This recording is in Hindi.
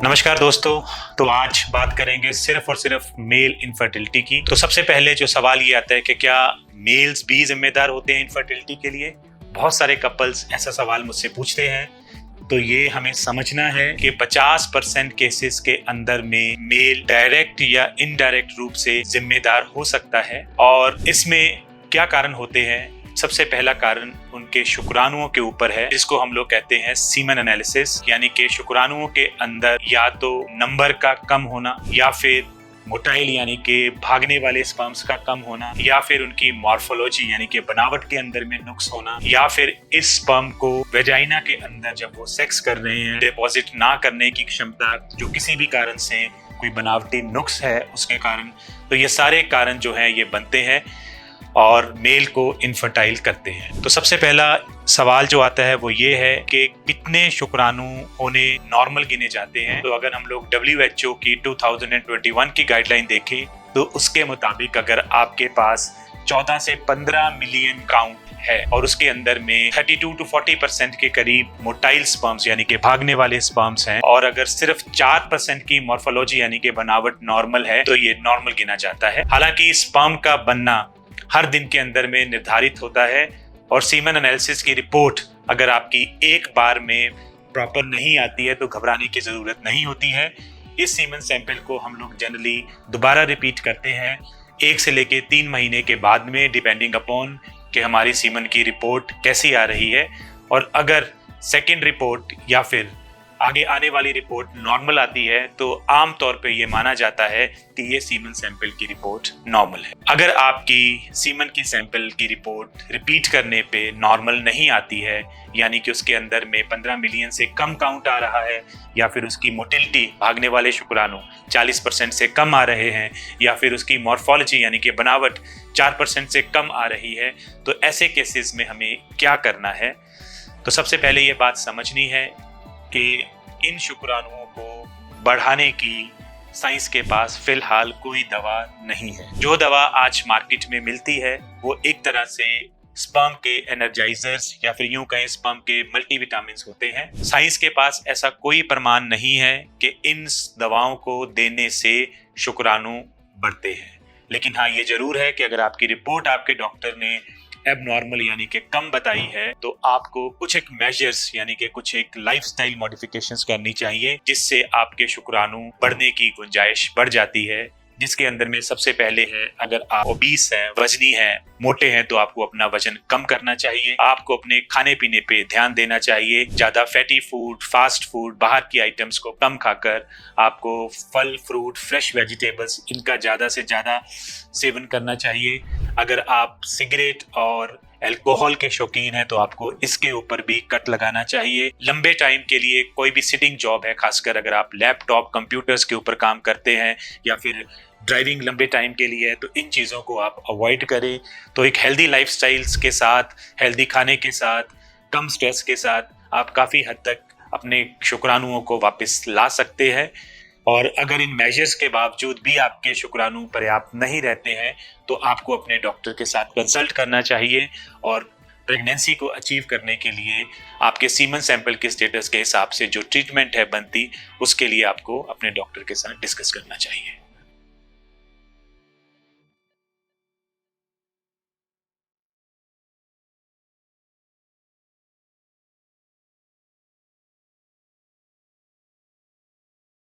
नमस्कार दोस्तों। तो आज बात करेंगे सिर्फ और सिर्फ मेल इनफर्टिलिटी की। तो सबसे पहले जो सवाल ये आता है कि क्या मेल्स भी जिम्मेदार होते हैं इनफर्टिलिटी के लिए। बहुत सारे कपल्स ऐसा सवाल मुझसे पूछते हैं। तो ये हमें समझना है कि 50% केसेस के अंदर में मेल डायरेक्ट या इनडायरेक्ट रूप से जिम्मेदार हो सकता है। और इसमें क्या कारण होते हैं? सबसे पहला कारण उनके शुक्राणुओं के ऊपर है, जिसको हम लोग कहते हैं सीमन एनालिसिस, यानी कि शुक्राणुओं के अंदर या तो नंबर का कम होना, या फिर मोटाइल यानी कि भागने वाले स्पर्म्स का कम होना, या फिर उनकी मॉर्फोलॉजी यानी कि बनावट के अंदर में नुक्स होना, या फिर इस स्पर्म को वेजाइना के अंदर जब वो सेक्स कर रहे हैं डिपॉजिट ना करने की क्षमता, जो किसी भी कारण से कोई बनावटी नुक्स है उसके कारण। तो ये सारे कारण जो है ये बनते हैं और मेल को इनफर्टाइल करते हैं। तो सबसे पहला सवाल जो आता है वो ये है कि कितने शुक्राणु होने नॉर्मल गिने जाते हैं। तो अगर हम लोग WHO की 2021 की गाइडलाइन देखें तो उसके मुताबिक अगर आपके पास 14 से 15 मिलियन काउंट है और उसके अंदर में 32 to 40% के करीब मोटाइल स्पर्म्स यानी कि भागने वाले स्पर्म्स हैं, और अगर सिर्फ 4% की मॉर्फोलॉजी यानी कि बनावट नॉर्मल है तो ये नॉर्मल गिना जाता है। हालांकि स्पर्म का बनना हर दिन के अंदर में निर्धारित होता है, और सीमन एनालिसिस की रिपोर्ट अगर आपकी एक बार में प्रॉपर नहीं आती है तो घबराने की जरूरत नहीं होती है। इस सीमन सैंपल को हम लोग जनरली दोबारा रिपीट करते हैं 1 से लेके 3 महीने के बाद में, डिपेंडिंग अपॉन कि हमारी सीमन की रिपोर्ट कैसी आ रही है। और अगर सेकेंड रिपोर्ट या फिर आगे आने वाली रिपोर्ट नॉर्मल आती है तो आम तौर पे ये माना जाता है कि ये सीमन सैंपल की रिपोर्ट नॉर्मल है। अगर आपकी सीमन की सैंपल की रिपोर्ट रिपीट करने पे नॉर्मल नहीं आती है, यानी कि उसके अंदर में 15 मिलियन से कम काउंट आ रहा है, या फिर उसकी मोटिलिटी भागने वाले शुक्राणु 40% से कम आ रहे हैं, या फिर उसकी मॉर्फोलॉजी यानी कि बनावट 4% से कम आ रही है, तो ऐसे केसेस में हमें क्या करना है? तो सबसे पहले ये बात समझनी है कि इन शुक्राणुओं को बढ़ाने की साइंस के पास फिलहाल कोई दवा नहीं है। जो दवा आज मार्केट में मिलती है वो एक तरह से स्पर्म के एनर्जाइजर्स या फिर यूं कहें स्पर्म के मल्टीविटामिन्स होते हैं। साइंस के पास ऐसा कोई प्रमाण नहीं है कि इन दवाओं को देने से शुक्राणु बढ़ते हैं। लेकिन हाँ, ये जरूर है कि अगर आपकी रिपोर्ट आपके डॉक्टर ने एबनॉर्मल यानी कि कम बताई है तो आपको कुछ एक मेजर्स यानी कि कुछ एक लाइफस्टाइल मॉडिफिकेशंस करनी चाहिए, जिससे आपके शुक्राणु बढ़ने की गुंजाइश बढ़ जाती है। जिसके अंदर में सबसे पहले है, अगर आप ओबीस हैं, वजनी हैं, मोटे हैं, तो आपको अपना वजन कम करना चाहिए। आपको अपने खाने पीने पे ध्यान देना चाहिए। ज्यादा फैटी फूड, फास्ट फूड, बाहर की आइटम्स को कम खाकर आपको फल, फ्रूट, फ्रेश वेजिटेबल्स इनका ज्यादा से ज्यादा सेवन करना चाहिए। अगर आप सिगरेट और अल्कोहल के शौकीन हैं तो आपको इसके ऊपर भी कट लगाना चाहिए। लंबे टाइम के लिए कोई भी सिटिंग जॉब है, खासकर अगर आप लैपटॉप, कंप्यूटर्स के ऊपर काम करते हैं, या फिर ड्राइविंग लंबे टाइम के लिए है, तो इन चीज़ों को आप अवॉइड करें। तो एक हेल्दी लाइफस्टाइल्स के साथ, हेल्दी खाने के साथ, कम स्ट्रेस के साथ आप काफ़ी हद तक अपने शुक्राणुओं को वापस ला सकते हैं। और अगर इन मेजर्स के बावजूद भी आपके शुक्राणु पर्याप्त नहीं रहते हैं तो आपको अपने डॉक्टर के साथ कंसल्ट करना चाहिए, और प्रेगनेंसी को अचीव करने के लिए आपके सीमन सैंपल के स्टेटस के हिसाब से जो ट्रीटमेंट है बनती, उसके लिए आपको अपने डॉक्टर के साथ डिस्कस करना चाहिए।